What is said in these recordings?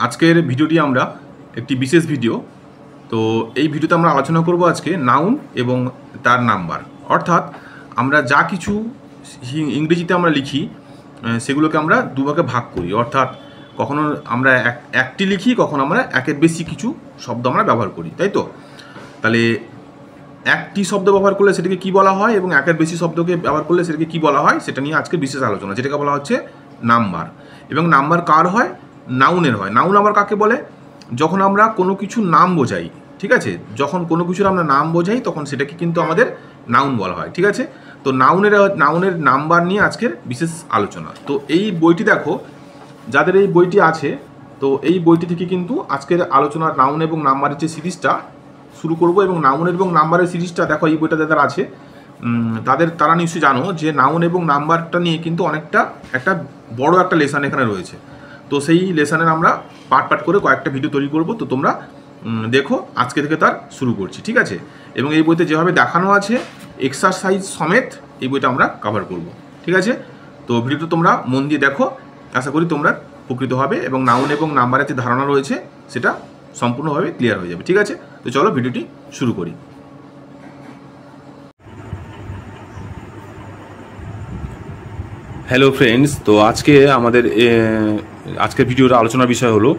আজকের ভিডিওটি আমরা একটি বিশেষ ভিডিও। তো এই ভিডিওতে আমরা আলোচনা করব আজকে নাউন এবং তার নাম্বার, অর্থাৎ আমরা যা কিছু ইংরেজিতে আমরা লিখি সেগুলোকে আমরা দুভাগে ভাগ করি, অর্থাৎ কখনো আমরা একটি লিখি, কখনো আমরা একের বেশি কিছু শব্দ আমরা ব্যবহার করি, তাই তো? তাহলে একটি শব্দ ব্যবহার করলে সেটাকে কি বলা হয় এবং একের বেশি শব্দকে ব্যবহার করলে সেটাকে কি বলা হয়, সেটা নিয়ে আজকে বিশেষ আলোচনা, যেটাকে বলা হচ্ছে নাম্বার। এবং নাম্বার কার হয়? নাউনের হয়। নাউন আবার কাকে বলে? যখন আমরা কোনো কিছু নাম বোঝাই, ঠিক আছে, যখন কোনো কিছুর আমরা নাম বোঝাই তখন সেটাকে কিন্তু আমাদের নাউন বলা হয়, ঠিক আছে। তো নাউনের নাম্বার নিয়ে আজকের বিশেষ আলোচনা। তো এই বইটি দেখো, যাদের এই বইটি আছে, তো এই বইটি থেকে কিন্তু আজকের আলোচনার নাউন এবং নাম্বারের যে সিরিজটা শুরু করব। এবং নাউনের এবং নাম্বারের সিরিজটা দেখো, এই বইটা যাদের আছে তারা নিশ্চয়ই জানো যে নাউন এবং নাম্বারটা নিয়ে কিন্তু একটা বড় একটা লেসন এখানে রয়েছে। তো সেই লেসনের আমরা পার্ট করে কয়েকটা ভিডিও তৈরি করব। তো তোমরা দেখো, আজকে থেকে তার শুরু করছি, ঠিক আছে। এবং এই বইতে যেভাবে দেখানো আছে এক্সারসাইজ সমেত এই বইটা আমরা কভার করব, ঠিক আছে। তো ভিডিওটা তোমরা মন দিয়ে দেখো, আশা করি তোমরা উপকৃত হবে এবং নাউন এবং নাম্বারের যে ধারণা রয়েছে সেটা সম্পূর্ণভাবে ক্লিয়ার হয়ে যাবে, ঠিক আছে। তো চলো ভিডিওটি শুরু করি। হ্যালো ফ্রেন্ডস, তো আজকের ভিডিওর আলোচনার বিষয় হলো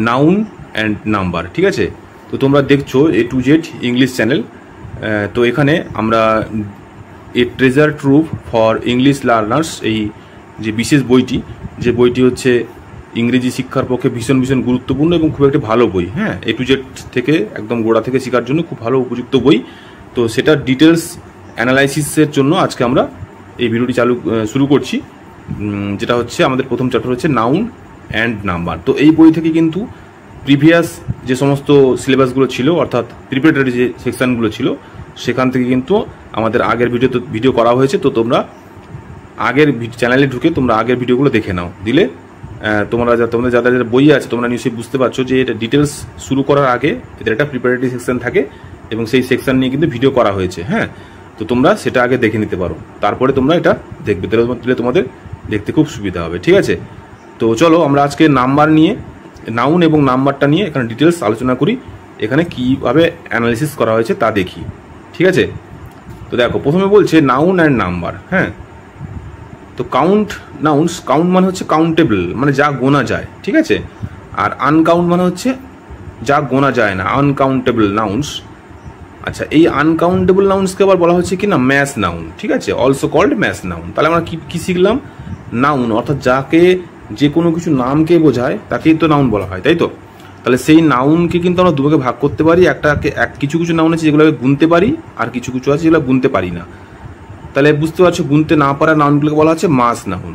নাউন অ্যান্ড নাম্বার, ঠিক আছে। তো তোমরা দেখছো A to Z English channel. তো এখানে আমরা a treasure trove for English learners, এই যে বিশেষ বইটি, যে বইটি হচ্ছে ইংরেজি শিক্ষার পক্ষে ভীষণ গুরুত্বপূর্ণ এবং খুব একটা ভালো বই, হ্যাঁ। A to Z থেকে একদম গোড়া থেকে শেখার জন্য খুব ভালো উপযুক্ত বই। তো সেটার ডিটেলস অ্যানালাইসিসের জন্য আজকে আমরা এই ভিডিওটি শুরু করছি, যেটা হচ্ছে আমাদের প্রথম চ্যাপ্টার হচ্ছে নাউন অ্যান্ড নাম্বার। তো এই বই থেকে কিন্তু প্রিভিয়াস যে সমস্ত সিলেবাসগুলো ছিল, অর্থাৎ প্রিপারেটরি যে সেকশনগুলো ছিল, সেখান থেকে কিন্তু আমাদের আগের ভিডিও করা হয়েছে। তো তোমরা আগের চ্যানেলে ঢুকে তোমরা আগের ভিডিওগুলো দেখে নাও, দিলে তোমাদের যাদের বই আছে তোমরা নিশ্চয়ই বুঝতে পারছো যে এটা ডিটেলস শুরু করার আগে এদের একটা প্রিপারেটরি সেকশন থাকে এবং সেই সেকশন নিয়ে কিন্তু ভিডিও করা হয়েছে, হ্যাঁ। তো তোমরা সেটা আগে দেখে নিতে পারো, তারপরে তোমরা এটা দেখবে, তাহলে তোমাদের দেখতে খুব সুবিধা হবে, ঠিক আছে। তো চলো আমরা আজকে নাম্বার নিয়ে, নাউন এবং নাম্বারটা নিয়ে এখানে ডিটেলস আলোচনা করি, এখানে কীভাবে অ্যানালিসিস করা হয়েছে তা দেখি, ঠিক আছে। তো দেখো, প্রথমে বলছে নাউন অ্যান্ড নাম্বার, হ্যাঁ। তো কাউন্ট মানে হচ্ছে কাউন্টেবল, মানে যা গোনা যায়, ঠিক আছে। আর আনকাউন্ট মানে হচ্ছে যা গোনা যায় না, আনকাউন্টেবল নাউন্স। আচ্ছা, এই আনকাউন্টেবল নাউন্সকে আবার বলা হচ্ছে কি না, ম্যাস নাউন, ঠিক আছে, অলসো কল্ড ম্যাস নাউন। তাহলে আমরা কি শিখলাম? নাউন অর্থাৎ যাকে, যে কোনো কিছু নামকে বোঝায় তাকেই তো নাউন বলা হয়, তাই তো। তাহলে সেই নাউনকে কিন্তু আমরা দুভাগে ভাগ করতে পারি। কিছু কিছু নাউন আছে যেগুলো গুনতে পারি, আর কিছু আছে যেগুলো গুনতে পারি না। তাহলে বুঝতে পারছো, গুনতে না পারা নাউনগুলোকে বলা হচ্ছে মাস নাউন।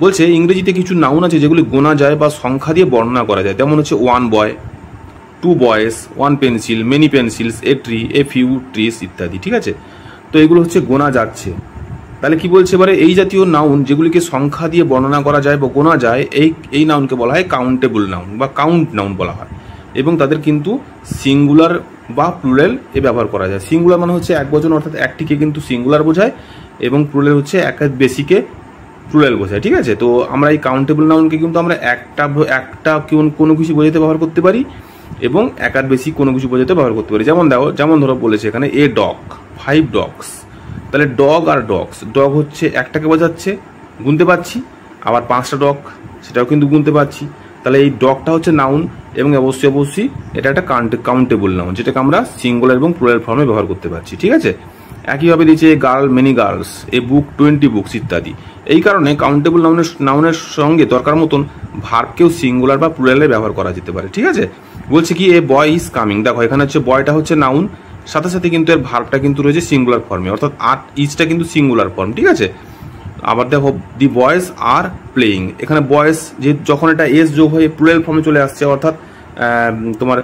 বলছে ইংরেজিতে কিছু নাউন আছে যেগুলি গোনা যায় বা সংখ্যা দিয়ে বর্ণনা করা যায়, যেমন হচ্ছে ওয়ান বয়, টু বয়েস, one pencil, many pencils, a tree, a few trees ইত্যাদি, ঠিক আছে। তো এগুলো হচ্ছে গোনা যাচ্ছে। তাহলে কি বলছে এবারে, এই জাতীয় নাউন যেগুলিকে সংখ্যা দিয়ে বর্ণনা করা যায় বা গোনা যায়, এই নাউনকে বলা হয় কাউন্টেবল নাউন বা কাউন্ট নাউন বলা হয়। এবং তাদের কিন্তু সিঙ্গুলার বা প্লুরাল ব্যবহার করা যায়। সিঙ্গুলার মানে হচ্ছে একবচন, অর্থাৎ একটিকে কিন্তু সিঙ্গুলার বোঝায়, এবং প্লুরাল হচ্ছে একের বেশিকে প্লুরাল বোঝায়, ঠিক আছে। তো আমরা এই কাউন্টেবল নাউনকে কিন্তু আমরা একটা কোনো কিছু বোঝাতে ব্যবহার করতে পারি এবং একার বেশি কোনো কিছু বোঝাতে ব্যবহার করতে পারি। যেমন ধরো বলেছে এখানে এ ডগ, 5 ডগস। তাহলে ডগ আর ডগস, ডগ হচ্ছে একটাকে বোঝাচ্ছে, গুনতে পারছি, আবার 5টা ডগ সেটাও কিন্তু গুনতে পারছি। তাহলে এই ডগটা হচ্ছে নাউন এবং অবশ্যই এটা একটা কাউন্টেবল নাউন, যেটাকে আমরা সিঙ্গুলার এবং প্লুরাল ফর্মে ব্যবহার করতে পারছি, ঠিক আছে। একইভাবে দিয়েছে a girl, many girls, A book, 20 books ইত্যাদি। এই কারণে কাউন্টেবল নাউনের সঙ্গে দরকার মতন ভার্বকেও সিঙ্গুলার বা প্লুরালে ব্যবহার করা যেতে পারে, ঠিক আছে। বলছে কি এ বয় ইজ কামিং, দেখো এখানে হচ্ছে বয়টা হচ্ছে নাউন, সাথে কিন্তু এর ভার্বটা কিন্তু রয়েছে সিঙ্গুলার ফর্মে, অর্থাৎ ইজটা কিন্তু সিঙ্গুলার ফর্ম, ঠিক আছে। আবার দেখো দি বয়েজ আর প্লেয়িং, এখানে বয়েজ যে যখন এটা এস যোগ হয়ে প্লুরাল ফর্মে চলে আসছে, অর্থাৎ তোমার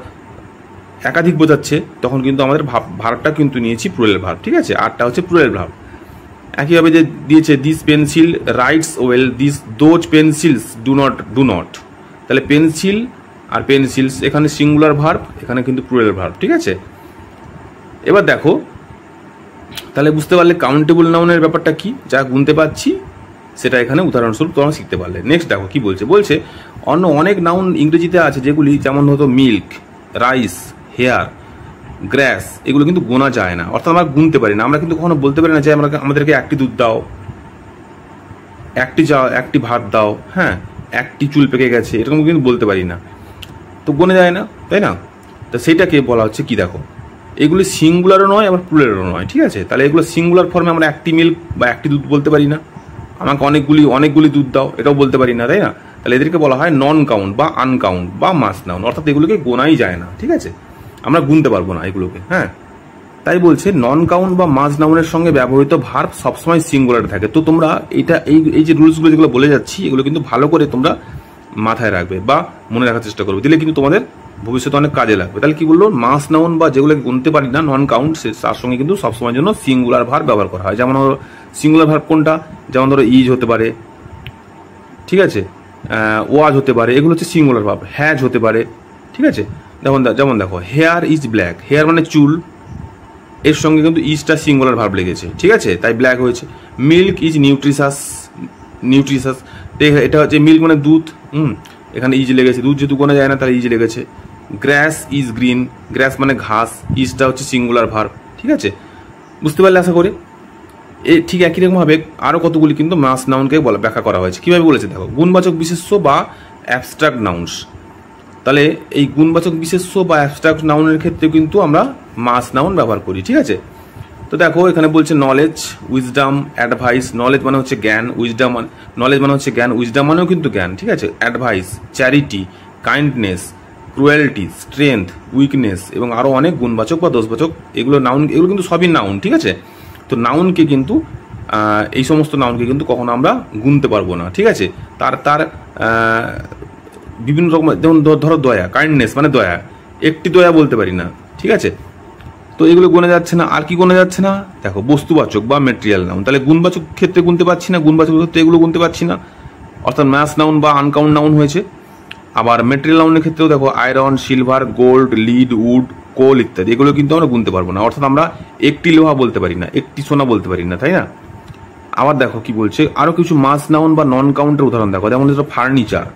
একাধিক বোঝাচ্ছে, তখন কিন্তু আমাদের ভার্বটা কিন্তু নিয়েছি প্লুরাল ভার্ব, ঠিক আছে। আরটা হচ্ছে প্লুরাল ভার্ব। একইভাবে যে দিয়েছে this pencil rights well, those pencils do not. তাহলে পেন্সিল আর পেন্সিলস এখানে সিঙ্গুলার ভার্ব, এখানে কিন্তু প্লুরাল ভার্ব, ঠিক আছে। এবার দেখো, তাহলে বুঝতে পারলে কাউন্টেবল নাউনের ব্যাপারটা কি, যা গুনতে পারছি সেটা এখানে উদাহরণস্বরূপ তোমরা শিখতে পারলে। নেক্সট দেখো কি বলছে, বলছে অন্য অনেক নাউন ইংরেজিতে আছে যেগুলি যেমন হতো মিল্ক, রাইস, হেয়ার, গ্রাস, এগুলো কিন্তু গোনা যায় না, অর্থাৎ আমরা গুনতে পারি না। আমরা কিন্তু কখনো বলতে পারি না যে আমাদেরকে একটি দুধ দাও, একটি ভাত দাও, হ্যাঁ, একটি চুল পেকে গেছে, এরকম কিন্তু বলতে পারি না, তো গোনা যায় না, তাই না? তো সেইটাকে বলা হচ্ছে কি, দেখো এগুলি সিঙ্গুলারও নয় আবার প্লুরালও নয়, ঠিক আছে? তাহলে এগুলো সিঙ্গুলার ফর্মে আমরা একটি মিল্ক বা একটি দুধ বলতে পারি না, আমাকে অনেকগুলি দুধ দাও এটাও বলতে পারি না, তাই না? তাহলে এদেরকে বলা হয় নন কাউন্ট বা আনকাউন্ট বা মাস নাউন, অর্থাৎ এগুলোকে গোনাই যায় না, ঠিক আছে? আমরা গুনতে পারবো না এগুলোকে, হ্যাঁ। তাই বলছে নন কাউন্ট বা মাস নাউনের সঙ্গে ব্যবহৃত ভার্ব সবসময় সিঙ্গুলার থাকে। তো তোমরা এই যে রুলসগুলো যেগুলো বলে যাচ্ছি এগুলো কিন্তু ভালো করে তোমরা মাথায় রাখবে বা মনে রাখার চেষ্টা করবে, দিলে কিন্তু তোমাদের ভবিষ্যতে অনেক কাজে লাগবে। তাহলে কি বললো, মাস নাউন বা যেগুলো গুনতে পারি না নন কাউন্ট, তার সঙ্গে কিন্তু সবসময়ের জন্য সিঙ্গুলার ভার্ব ব্যবহার করা হয়। যেমন ধরো সিঙ্গুলার ভার্ব কোনটা, যেমন ধরো ইজ হতে পারে, ঠিক আছে, ওয়াজ হতে পারে, এগুলো হচ্ছে সিঙ্গুলার ভার্ব। হ্যাজ হতে পারে, ঠিক আছে। যেমন দেখো হেয়ার ইজ ব্ল্যাক, হেয়ার মানে চুল, এর সঙ্গে কিন্তু ইজটা সিঙ্গুলার ভার্ব লেগেছে, ঠিক আছে, তাই ব্ল্যাক হয়েছে। মিল্ক ইজ নিউট্রিশাস, এটা হচ্ছে মিল্ক মানে দুধ, এখানে ইজ লেগেছে, দুধ যেহেতু গোনা যায় না তাহলে ইজ লেগেছে। গ্রাস ইজ গ্রিন, গ্রাস মানে ঘাস, ইজটা হচ্ছে সিঙ্গুলার ভার্ব, ঠিক আছে, বুঝতে পারলে আশা করি। ঠিক একই রকমভাবে আরও কতগুলি কিন্তু মাস নাউনকে ব্যাখ্যা করা হয়েছে। কীভাবে বলেছে দেখো, গুণবাচক বিশেষ্য বা অ্যাবস্ট্রাক্ট নাউন্স। তাহলে এই গুণবাচক বিশেষ্য বা অ্যাবস্ট্রাক্ট নাউনের ক্ষেত্রে কিন্তু আমরা মাস নাউন ব্যবহার করি, ঠিক আছে। তো দেখো এখানে বলছে নলেজ, উইজডাম, অ্যাডভাইস। নলেজ মানে হচ্ছে জ্ঞান, নলেজ মানে হচ্ছে জ্ঞান, উইজডাম মানেও কিন্তু জ্ঞান, ঠিক আছে। Advice, charity, kindness, cruelty, strength, weakness এবং আরও অনেক গুণবাচক বা দোষবাচক এগুলো নাউন, এগুলো কিন্তু সবই নাউন, ঠিক আছে। তো নাউনকে কিন্তু এই সমস্ত নাউনকে কিন্তু কখনো আমরা গুনতে পারবো না, ঠিক আছে। তার বিভিন্ন রকম, যেমন ধরো দয়া, কাইন্ডনেস মানে দয়া, একটি দয়া বলতে পারি না, ঠিক আছে। তো এগুলো গোনা যাচ্ছে না। আর কি গোনা যাচ্ছে না, দেখো বস্তুবাচক বা মেটেরিয়াল নাউন। তাহলে গুণবাচক ক্ষেত্রে গুনতে পারছি না, গুণবাচক ক্ষেত্রে এগুলো গুনতে পারছি না, অর্থাৎ ম্যাস নাউন বা আনকাউন্ট নাউন হয়েছে। আবার মেটেরিয়াল নাউনের ক্ষেত্রেও দেখো iron, silver, gold, lead, wood, coal ইত্যাদি, এগুলো কিন্তু আমরা গুনতে পারবো না, অর্থাৎ আমরা একটি লোহা বলতে পারি না, একটি সোনা বলতে পারি না, তাই না। আবার দেখো কি বলছে, আরো কিছু মাস নাউন বা নন কাউন্টের উদাহরণ দেখো। যেমন ফার্নিচার,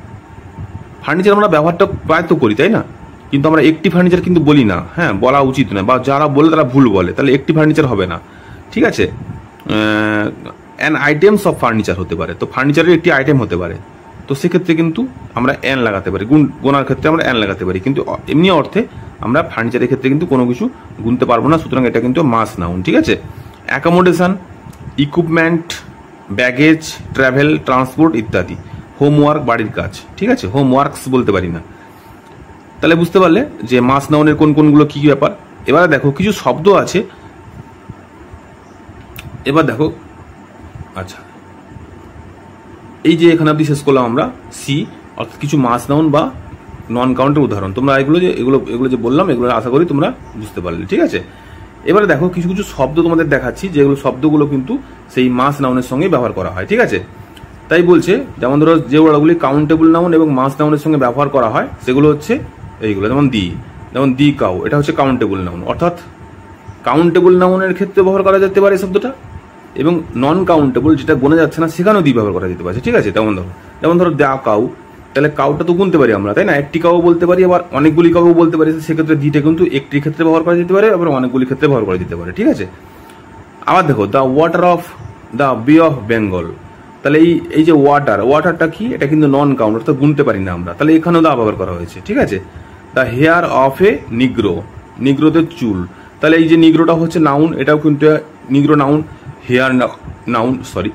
ফার্নিচার আমরা ব্যবহারটা প্রায় তো করি, তাই না, কিন্তু আমরা একটি ফার্নিচার কিন্তু বলি না, হ্যাঁ, বলা উচিত নয়, বা যারা বলে তারা ভুল বলে, তাহলে একটি ফার্নিচার হবে না, ঠিক আছে। অ্যান আইটেমস অফ ফার্নিচার হতে পারে, তো ফার্নিচারের একটি আইটেম হতে পারে, তো সেক্ষেত্রে কিন্তু আমরা অ্যান লাগাতে পারি, গোনার ক্ষেত্রে আমরা অ্যান লাগাতে পারি, কিন্তু এমনি অর্থে আমরা ফার্নিচারের ক্ষেত্রে কিন্তু কোনো কিছু গুনতে পারবো না, সুতরাং এটা কিন্তু মাস নাউন, ঠিক আছে। Accommodation, equipment, baggage, travel, transport ইত্যাদি। হোমওয়ার্ক, বাড়ির কাজ, ঠিক আছে, হোমওয়ার্কস বলতে পারি না। তাহলে বুঝতে পারলে যে মাস নাউনের কোনগুলো কি ব্যাপার। এবারে দেখো কিছু শব্দ আছে, এবার দেখো, আচ্ছা এই যে এখানে অব্দি শেষ করলাম আমরা সি, অর্থাৎ কিছু মাস নাউন বা নন কাউন্টের উদাহরণ। তোমরা এগুলো যে বললাম এগুলো আশা করি তোমরা বুঝতে পারলে, ঠিক আছে। এবারে দেখো কিছু শব্দ তোমাদের দেখাচ্ছি, যেগুলো শব্দগুলো কিন্তু সেই মাস নাউনের সঙ্গে ব্যবহার করা হয়, ঠিক আছে। তাই বলছে, যেমন ধরো যে ওয়ার্ডগুলি কাউন্টেবল নাউন এবং মাস নাউনের সঙ্গে ব্যবহার করা হয় সেগুলো হচ্ছে এইগুলো, যেমন দি কাউ, এটা হচ্ছে কাউন্টেবল নাউন, অর্থাৎ কাউন্টেবল নাউনের ক্ষেত্রে ব্যবহার করা যেতে পারে শব্দটা, এবং নন কাউন্টেবল যেটা গোনা যাচ্ছে না সেখানেও দি ব্যবহার করা যেতে পারে, ঠিক আছে। যেমন ধরো দ্য কাউ, তাহলে কাউটা তো গুনতে পারি আমরা, তাই না, একটি কাউ বলতে পারি, আবার অনেকগুলি কাউ বলতে পারি, সেক্ষেত্রে দিটা কিন্তু একটির ক্ষেত্রে ব্যবহার করা যেতে পারে, আবার অনেকগুলি ক্ষেত্রে ব্যবহার করা যেতে পারে, ঠিক আছে। আবার দেখো দ্য ওয়াটার অফ দ্য বে অফ বেঙ্গল, তাহলে এই যে ওয়াটারটা কি, এটা কিন্তু নন কাউন্ট, অর্থাৎ গুনতে পারি না আমরা, তাহলে এখানেও দা ব্যবহার করা হয়েছে, ঠিক আছে। The hair of a negro, নিগ্রোদের চুল, তাহলে এই যে নিগ্রোটা হচ্ছে নাউন, এটাও কিন্তু negro noun, hair noun, sorry,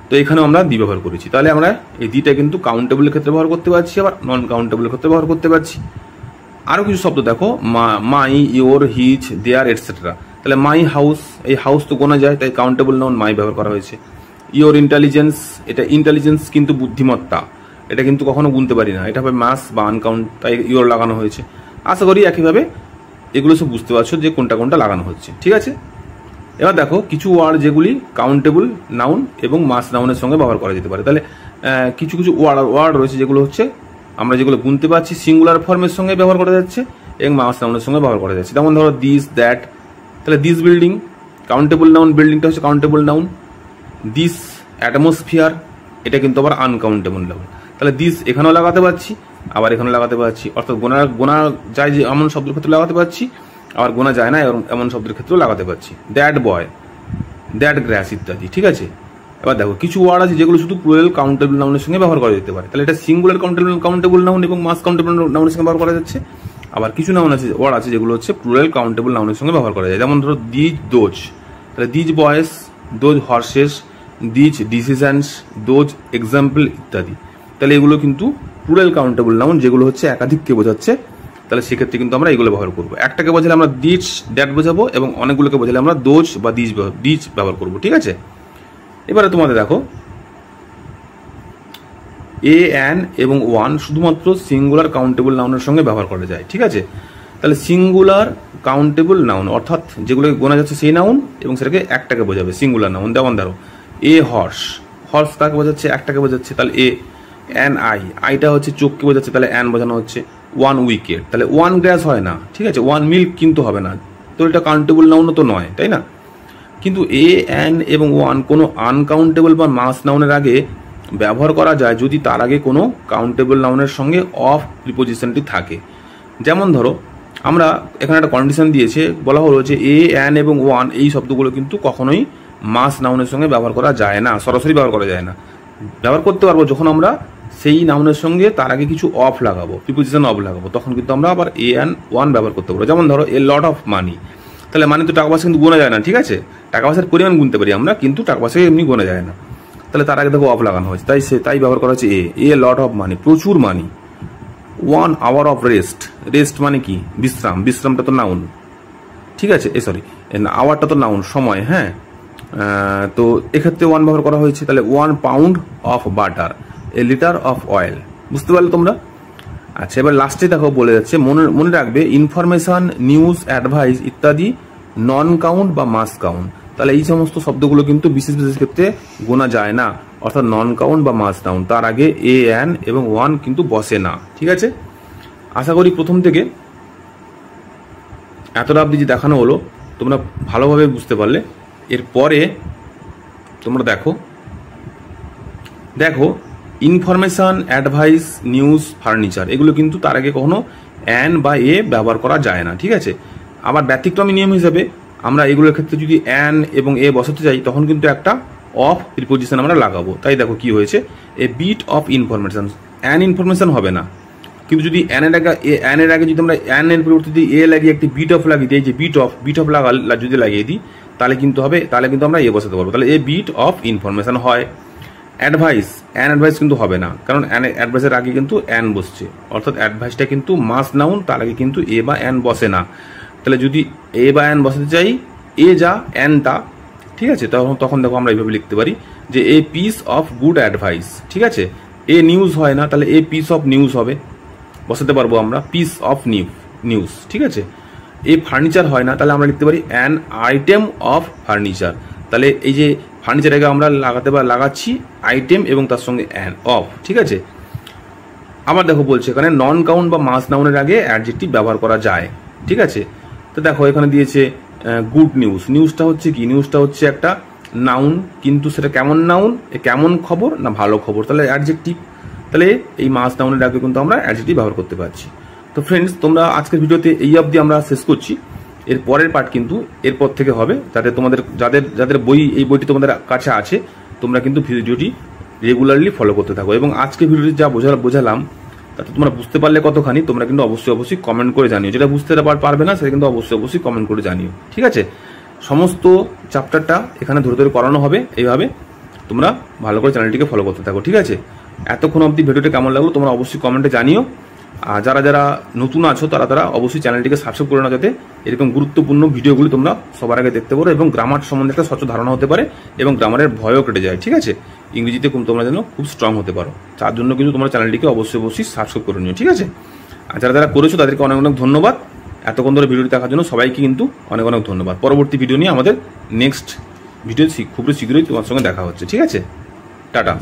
তো এখানেও আমরা দি ব্যবহার করেছি। তাহলে আমরা এই দিটা কিন্তু কাউন্টেবলের ক্ষেত্রে ব্যবহার করতে পারছি, আবার নন কাউন্টেবলের ক্ষেত্রে ব্যবহার করতে পারছি। আরো কিছু শব্দ দেখো, মাই, ইয়োর, হিজ, দেয়ার এটসেট্রা। তাহলে মাই হাউস, এই হাউস তো গোনা যায়, তাই কাউন্টেবল নাউন মাই ব্যবহার করা হয়েছে। ইয়োর ইন্টেলিজেন্স, এটা ইন্টেলিজেন্স কিন্তু বুদ্ধিমত্তা, এটা কিন্তু কখনো গুনতে পারি না, এটা হবে মাস বা আনকাউন্ট, তাই ইয়োর লাগানো হয়েছে। আশা করি একইভাবে এগুলো সব বুঝতে পারছো যে কোনটা লাগানো হচ্ছে, ঠিক আছে। এবার দেখো কিছু ওয়ার্ড যেগুলি কাউন্টেবল নাউন এবং মাস নাউনের সঙ্গে ব্যবহার করা যেতে পারে। তাহলে কিছু ওয়ার্ড রয়েছে যেগুলো হচ্ছে আমরা যেগুলো গুনতে পারছি সিঙ্গুলার ফর্মের সঙ্গে ব্যবহার করা যাচ্ছে এবং মাস নাউনের সঙ্গে ব্যবহার করা যাচ্ছে। যেমন ধরো দিস, দ্যাট, তাহলে দিস বিল্ডিং কাউন্টেবল নাউন, বিল্ডিংটা হচ্ছে কাউন্টেবল নাউন। দিস অ্যাটমসফিয়ার, এটা কিন্তু আবার আনকাউন্টেবল নাউন। তাহলে দিস এখানেও লাগাতে পারছি, আবার এখানেও লাগাতে পারছি, অর্থাৎ গোনা যায় যে এমন শব্দের ক্ষেত্রে লাগাতে পারছি, আবার গোনা যায় না এমন শব্দের ক্ষেত্রেও লাগাতে পারছি। দ্যাট বয়, দ্যাট গ্রাস ইত্যাদি। ঠিক আছে, এবার দেখো কিছু ওয়ার্ড আছে যেগুলো শুধু প্লুরাল কাউন্টেবল নাউনের সঙ্গে ব্যবহার করা যেতে পারে, তাহলে এটা সিঙ্গুলার কাউন্টেবল নাউন এবং মাস কাউন্টেবল নাউনের সঙ্গে ব্যবহার করা যাচ্ছে। আবার কিছু নাউন আছে, ওয়ার্ড আছে যেগুলো হচ্ছে প্লুরাল কাউন্টেবল নাউনের সঙ্গে ব্যবহার করা যায়, যেমন ধরো দিজ দোজ, তাহলে দিজ বয়েস, those horse's, these decisions, those example ইত্যাদি। তাহলে এগুলো কিন্তু প্লুরাল কাউন্টেবল নাউন, যেগুলো হচ্ছে একাধিককে বোঝাচ্ছে। তাহলে সেক্ষেত্রে কিন্তু আমরা এগুলো ব্যবহার করবো। একটাকে বোঝালে আমরা দিজ দ্যাট বোঝাবো এবং অনেকগুলোকে বোঝালে আমরা দোজ বা দিজ ব্যবহার করবো। ঠিক আছে, এবারে তোমাদের দেখো এ অ্যান এবং ওয়ান শুধুমাত্র সিঙ্গুলার কাউন্টেবল নাউনের সঙ্গে ব্যবহার করা যায়। ঠিক আছে, তাহলে সিঙ্গুলার কাউন্টেবল নাউন অর্থাৎ যেগুলোকে গোনা যাচ্ছে সেই নাউন এবং সেটাকে একটাকে বোঝাবে সিঙ্গুলার নাউন। যেমন ধরো এ হর্স, হর্স কাকে বোঝাচ্ছে? একটাকে বোঝাচ্ছে, তাহলে এ। অ্যান আই, আইটা হচ্ছে চোখকে বোঝাচ্ছে, তাহলে অ্যান বোঝানো হচ্ছে। ওয়ান উইকেট, তাহলে ওয়ান গ্রাস হয় না। ঠিক আছে, ওয়ান মিল্ক কিন্তু হবে না, তো এটা কাউন্টেবল নাউনও তো নয়, তাই না? কিন্তু এ অ্যান এবং ওয়ান কোনো আনকাউন্টেবল বা মাস নাউনের আগে ব্যবহার করা যায় যদি তার আগে কোনো কাউন্টেবল নাউনের সঙ্গে অফ প্রিপোজিশনটি থাকে। যেমন ধরো আমরা এখানে একটা কন্ডিশন দিয়েছে, বলা হলো যে এ অ্যান এবং ওয়ান এই শব্দগুলো কিন্তু কখনোই মাস নাউনের সঙ্গে ব্যবহার করা যায় না, সরাসরি ব্যবহার করা যায় না। ব্যবহার করতে পারবো যখন আমরা সেই নাউনের সঙ্গে তার আগে কিছু অফ লাগাবো, প্রিপোজিশন অফ লাগাবো, তখন কিন্তু আমরা আবার এ অ্যান ওয়ান ব্যবহার করতে পারবো। যেমন ধরো এ লট অফ মানি, তাহলে মানে তো টাকা পয়সা কিন্তু গোনা যায় না। ঠিক আছে, টাকা পয়সার পরিমাণ গুনতে পারি আমরা, কিন্তু টাকা পয়সা এমনি গোনা যায় না। তাহলে তার আগে দেখো অফ লাগানো হয়েছে, তাই ব্যবহার করা হচ্ছে এ লট অফ মানি, প্রচুর মানি। 1 hour অফ রেস্ট, রেস্ট মানে কি? বিশ্রাম, বিশ্রামটা তো নাউন। ঠিক আছে, আওয়ারটা তো নাউন, সময়। হ্যাঁ, তো এক্ষেত্রে ওয়ান ব্যবহার করা হয়েছে। তাহলে 1 pound of butter, A litre of oil. বুঝতে পারলে তোমরা? আচ্ছা, এবার লাস্টে দেখো বলে যাচ্ছে, মনে রাখবে ইনফরমেশন, নিউজ, অ্যাডভাইস ইত্যাদি নন কাউন্ট বা মাস কাউন্ট। তাহলে এই সমস্ত শব্দগুলো কিন্তু বিশেষ বিশেষ ক্ষেত্রে গোনা যায় না, অর্থাৎ নন কাউন্ট বা মাস কাউন্ট, তার আগে এ অ্যান এবং ওয়ান কিন্তু বসে না। ঠিক আছে, আশা করি প্রথম থেকে এতটা অবধি যে দেখানো হলো তোমরা ভালোভাবে বুঝতে পারলে। এরপরে তোমরা দেখো ইনফরমেশন, অ্যাডভাইস, নিউজ, ফার্নিচার এগুলো কিন্তু তার আগে কখনো অ্যান বা এ ব্যবহার করা যায় না। ঠিক আছে, আবার ব্যতিক্রমী নিয়ম হিসেবে আমরা এগুলোর ক্ষেত্রে যদি অ্যান এবং এ বসাতে চাই তখন কিন্তু একটা অফ প্রিপোজিশন আমরা লাগাবো। তাই দেখো কি হয়েছে, a bit of information, an information হবে না, কিন্তু যদি অ্যানের আগে যদি আমরা অ্যানের পরিবর্তে যদি এ লাগিয়ে একটি বিট অফ লাগিয়ে দিই, যে বিট অফ যদি লাগিয়ে দিই তাহলে কিন্তু আমরা এ বসাতে পারবো। তাহলে এ বিট অফ ইনফরমেশন হয়। অ্যাডভাইস, অ্যাডভাইস কিন্তু হবে না, কারণ অ্যাডভাইসের আগে কিন্তু অ্যান বসছে, অর্থাৎ অ্যাডভাইসটা কিন্তু মাস নাউন, তার আগে কিন্তু এ বা অ্যান বসে না। তাহলে যদি এ বা অ্যান বসাতে চাই, এ যা অ্যান তা। ঠিক আছে, তখন দেখো আমরা এইভাবে লিখতে পারি যে a piece of good advice. ঠিক আছে, এ নিউজ হয় না, তাহলে এ পিস অফ নিউজ হবে, বসাতে পারবো আমরা পিস অফ নিউজ। ঠিক আছে, এ ফার্নিচার হয় না, তাহলে আমরা লিখতে পারি অ্যান আইটেম অফ ফার্নিচার। তাহলে এই যে ফার্নিচার আগে আমরা লাগাচ্ছি আইটেম এবং তার সঙ্গে অ্যান অফ। ঠিক আছে, আবার দেখো বলছে এখানে নন কাউন্ট বা মাস নাউনের আগে অ্যাডজেক্টিভ ব্যবহার করা যায়। ঠিক আছে, তো দেখো এখানে দিয়েছে গুড নিউজ। নিউজটা হচ্ছে কি? নিউজটা হচ্ছে একটা নাউন, কিন্তু সেটা কেমন নাউন? কেমন খবর না ভালো খবর, তাহলে অ্যাডজেক্টিভ। তাহলে এই মাস নাউনের আগে কিন্তু আমরা অ্যাডজেক্টিভ ব্যবহার করতে পারছি। তো ফ্রেন্ডস, তোমরা আজকের ভিডিওতে এই অবধি আমরা শেষ করছি। এর পরের পার্ট কিন্তু এরপর থেকে হবে, যাতে তোমাদের যাদের এই বইটি তোমাদের কাছে আছে তোমরা কিন্তু ভিডিওটি রেগুলারলি ফলো করতে থাকো। এবং আজকে ভিডিওটি যা বোঝালাম তাতে তোমরা বুঝতে পারলে কতখানি তোমরা কিন্তু অবশ্যই কমেন্ট করে জানিও। যেটা বুঝতে পারবে না সেটা কিন্তু অবশ্যই কমেন্ট করে জানিও। ঠিক আছে, সমস্ত চ্যাপ্টারটা এখানে ধরে করানো হবে। এইভাবে তোমরা ভালো করে চ্যানেলটিকে ফলো করতে থাকো। ঠিক আছে, এতক্ষণ অবধি ভিডিওটা কেমন লাগলো তোমরা অবশ্যই কমেন্টে জানিও। আর যারা নতুন আছো তারা অবশ্যই চ্যানেলটিকে সাবস্ক্রাইব করে নাও, যাতে এরকম গুরুত্বপূর্ণ ভিডিওগুলি তোমরা সবার আগে দেখতে পারো এবং গ্রামার সম্বন্ধে একটা স্বচ্ছ ধারণা হতে পারে এবং গ্রামারের ভয়ও কেটে যায়। ঠিক আছে, ইংরেজিতে তোমরা যেন খুব স্ট্রং হতে পারো, তার জন্য কিন্তু তোমরা চ্যানেলটিকে অবশ্যই সাবস্ক্রাইব করে নিও। ঠিক আছে, আর যারা করেছো তাদেরকে অনেক ধন্যবাদ। এতক্ষণ ধরে ভিডিওটি দেখার জন্য সবাইকে কিন্তু অনেক ধন্যবাদ। পরবর্তী ভিডিও নিয়ে আমাদের নেক্সট ভিডিও খুব শীঘ্রই তোমার সঙ্গে দেখা হচ্ছে। ঠিক আছে, টাটা।